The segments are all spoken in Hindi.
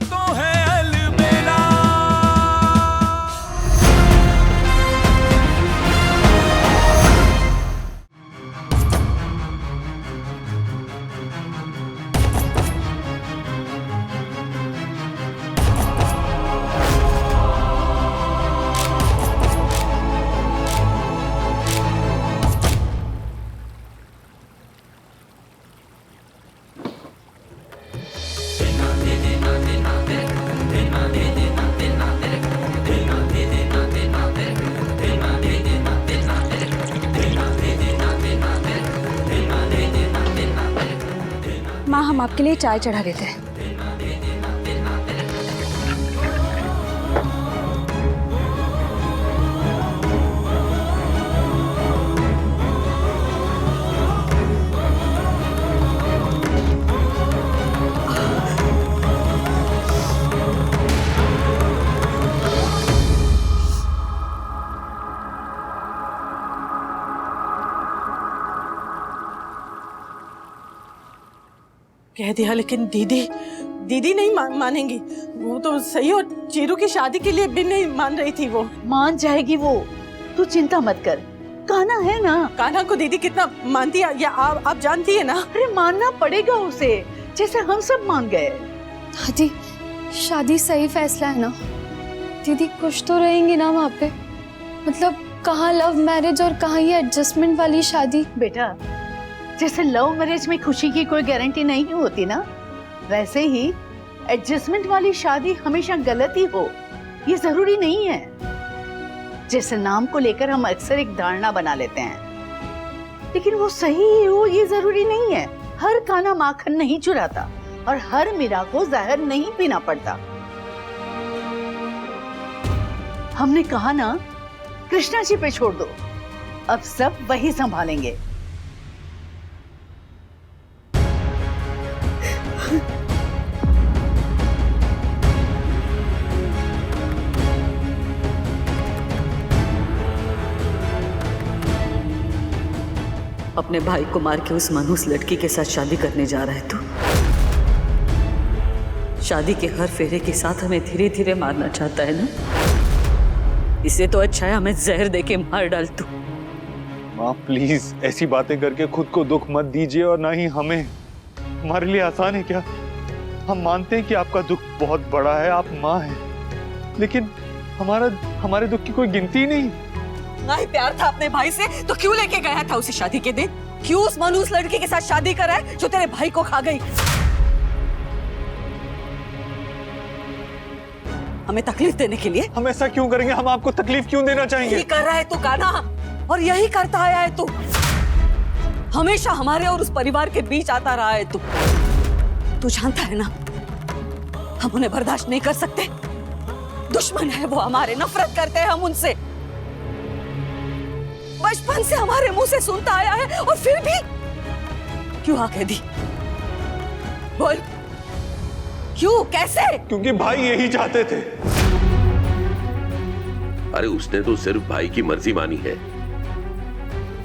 तो है अलबेला। माँ, हम आपके लिए चाय चढ़ा देते हैं। कह दिया, लेकिन दीदी नहीं मानेंगी। वो तो सही, और चीरू की शादी के लिए भी नहीं मान रही थी। वो मान जाएगी, वो तू चिंता मत कर। कान्हा है ना। कान्हा को दीदी कितना मानती है या आप जानती है ना। अरे मानना पड़ेगा उसे, जैसे हम सब मान गए। दादी, शादी सही फैसला है ना? दीदी खुश तो रहेंगी ना वहाँ पे? मतलब कहाँ लव मैरिज और कहाँ ये एडजस्टमेंट वाली शादी। बेटा, जैसे लव मैरिज में खुशी की कोई गारंटी नहीं होती ना, वैसे ही एडजस्टमेंट वाली शादी हमेशा गलत ही हो, ये जरूरी नहीं है। जैसे नाम को लेकर हम अक्सर एक धारणा बना लेते हैं, लेकिन वो सही ही हो ये जरूरी नहीं है। हर कान्हा माखन नहीं चुराता और हर मीरा को जहर नहीं पीना पड़ता। हमने कहा ना, कृष्णा जी पे छोड़ दो, अब सब वही संभालेंगे। अपने भाई को मार के उस मनहूस लड़की के साथ शादी करने जा रहा है तू। शादी के हर फेरे के साथ हमें धीरे धीरे मारना चाहता है ना? इसे तो अच्छा है हमें जहर देके मार डाल तू। माँ प्लीज ऐसी बातें करके खुद को दुख मत दीजिए, और ना ही हमें। हमारे लिए आसान है क्या? हम मानते हैं कि आपका दुख बहुत बड़ा है, आप माँ हैं, लेकिन हमारे दुख की कोई गिनती नहीं। ना ही प्यार था अपने भाई से तो क्यों लेके गया था उसे शादी के दिन? क्यों उस मनहूस लड़की के साथ शादी करा है जो तेरे भाई को खा गई? हमें तकलीफ देने के लिए? हम ऐसा क्यों करेंगे? हम आपको तकलीफ क्यों देना चाहेंगे? यही कर रहा है तू कान्हा, और यही करता आया है तू। हमेशा हमारे और उस परिवार के बीच आता रहा है तू। तू जानता है ना, हम उन्हें बर्दाश्त नहीं कर सकते। दुश्मन है वो हमारे, नफरत करते हैं हम उनसे। बचपन से हमारे मुंह से सुनता आया है, और फिर भी क्यों आके दी? बोल, क्यों, कैसे? क्योंकि भाई यही चाहते थे। अरे उसने तो सिर्फ भाई की मर्जी मानी है,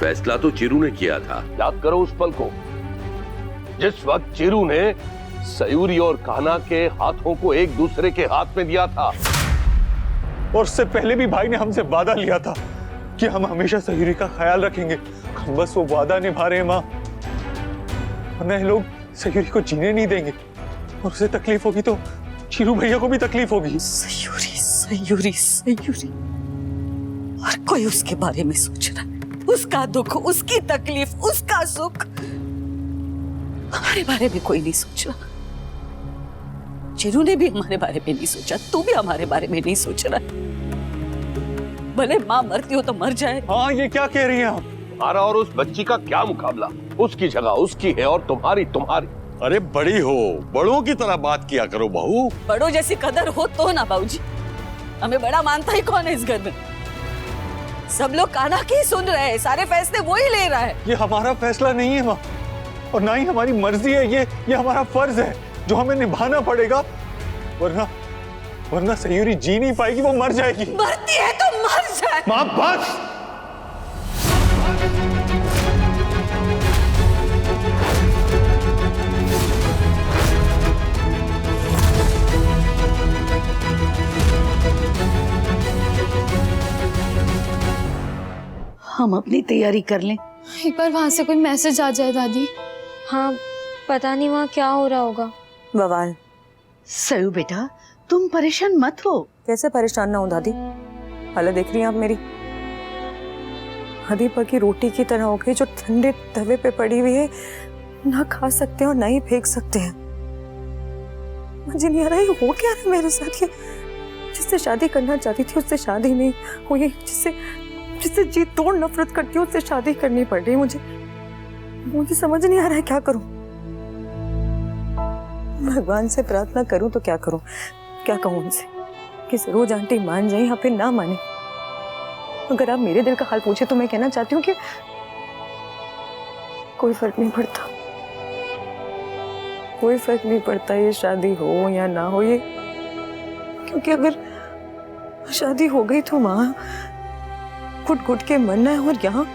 फैसला तो चिरू ने किया था। याद करो उस पल को, जिस वक्त चिरू ने सयूरी और कान्हा के हाथों को एक दूसरे के हाथ में दिया था। और उससे पहले भी भाई ने हमसे वादा लिया था कि हम हमेशा सयूरी का ख्याल रखेंगे। हम बस वो वादा निभा रहे हैं माँ, वरना ये लोग सयूरी को जीने नहीं देंगे, और उसे तकलीफ होगी तो चिरू भैया को भी तकलीफ होगी। सयूरी सयूरी सयूरी, हर कोई उसके बारे में सोच रहा है। उसका दुख, उसकी तकलीफ, उसका सुख। हमारे बारे में कोई नहीं सोच रहा। चिरू ने भी हमारे बारे में नहीं सोचा, तू भी हमारे बारे में नहीं सोच रहा। भले माँ मरती हो तो मर जाए। हाँ, ये क्या कह रही हैं आप? तुम्हारा और उस बच्ची का क्या मुकाबला? उसकी जगह उसकी है और तुम्हारी तुम्हारी। अरे बड़ी हो, बड़ों की तरह बात किया करो बहू। बड़ों जैसी कदर हो तो ना बाबूजी। हमें बड़ा मानता ही कौन है इस घर में? सब लोग कान्हा की सुन रहे हैं, सारे फैसले वो ही ले रहा है। ये हमारा फैसला नहीं है माँ, और ना ही हमारी मर्जी है। ये हमारा फर्ज है जो हमें निभाना पड़ेगा, वरना सयूरी जी नहीं पाएगी, वो मर जाएगी। मरती है तो मर जाए। माँ बस। हम अपनी तैयारी कर लें। एक बार वहां से कोई मैसेज आ जाए दादी। हाँ, पता नहीं वहाँ क्या हो रहा होगा। बवाल। सयू बेटा, तुम परेशान मत हो। कैसे परेशान ना हो दादी? हालत देख रही हैं आप मेरी? आधी पकी रोटी की तरह हो गई जो ठंडे तवे पे पड़ी हुई है, ना खा सकते हैं और ना ही फेंक सकते हैं। मुझे नहीं आ रहा है हो क्या रहा है मेरे साथ। ये जिससे शादी करना चाहती थी उससे शादी नहीं हुई, जिससे जी तोड़ नफरत करती हूँ उससे शादी करनी पड़ रही है। मुझे समझ नहीं आ रहा है क्या करूं। भगवान से प्रार्थना करूं तो क्या करूं, क्या कहूं उनसे कि सरोज आंटी मान जाए या फिर ना माने। अगर आप मेरे दिल का हाल पूछे तो मैं कहना चाहती हूँ कि कोई फर्क नहीं पड़ता, कोई फर्क नहीं पड़ता ये शादी हो या ना हो। ये क्योंकि अगर शादी हो गई तो वहां घुट घुट के मरना है, और यहाँ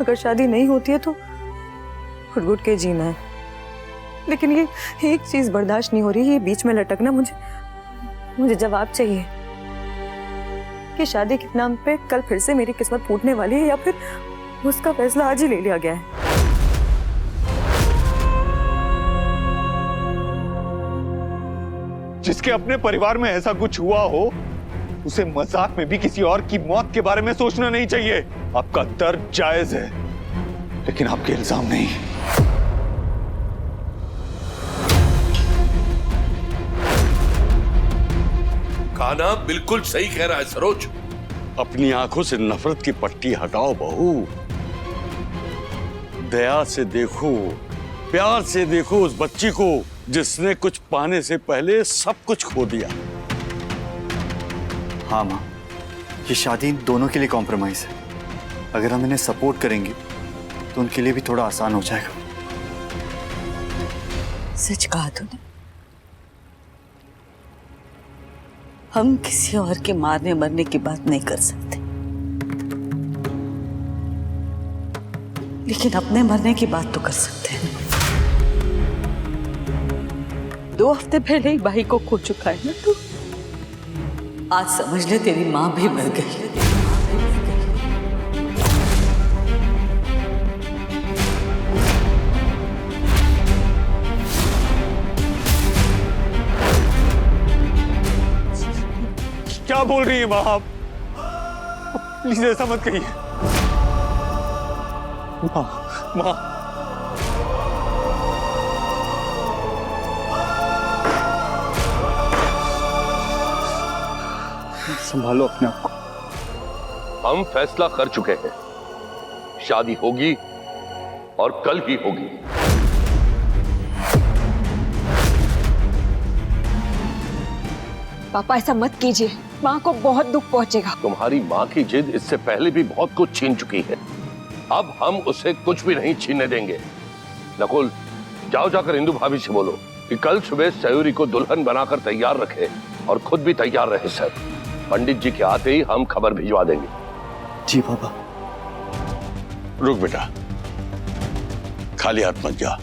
अगर शादी नहीं होती है तो घुट घुट के जीना है। लेकिन ये एक चीज बर्दाश्त नहीं हो रही, ये बीच में लटकना। मुझे जवाब चाहिए कि शादी के नाम पे कल फिर से मेरी किस्मत फूटने वाली है या फिर उसका फैसला आज ही ले लिया गया है। जिसके अपने परिवार में ऐसा कुछ हुआ हो उसे मजाक में भी किसी और की मौत के बारे में सोचना नहीं चाहिए। आपका दर्द जायज है लेकिन आपके इल्जाम नहीं। कान्हा बिल्कुल सही कह रहा है सरोज। अपनी आंखों से नफरत की पट्टी हटाओ बहू। दया से देखो, प्यार से देखो उस बच्ची को जिसने कुछ पाने से पहले सब कुछ खो दिया। हाँ माँ, ये शादी इन दोनों के लिए कॉम्प्रोमाइज है। अगर हम इन्हें सपोर्ट करेंगे तो उनके लिए भी थोड़ा आसान हो जाएगा। सच कहा तूने। हम किसी और के मारने मरने की बात नहीं कर सकते, लेकिन अपने मरने की बात तो कर सकते हैं। 2 हफ्ते पहले ही भाई को खो चुका है ना तू। आज समझ ले तेरी माँ भी मर गई। क्या बोल रही है माँ आप? प्लीज ऐसा मत कहिए माँ। संभालो अपने आप को। हम फैसला कर चुके हैं, शादी होगी और कल ही होगी। पापा ऐसा मत कीजिए, माँ को बहुत दुख पहुंचेगा। तुम्हारी माँ की जिद इससे पहले भी बहुत कुछ छीन चुकी है, अब हम उसे कुछ भी नहीं छीनने देंगे। नकुल, जाओ जाकर इंदु भाभी से बोलो कि कल सुबह सयूरी को दुल्हन बनाकर तैयार रखे और खुद भी तैयार रहे सर। पंडित जी के आते ही हम खबर भिजवा देंगे। जी पापा। रुक बेटा, खाली हाथ मत जा।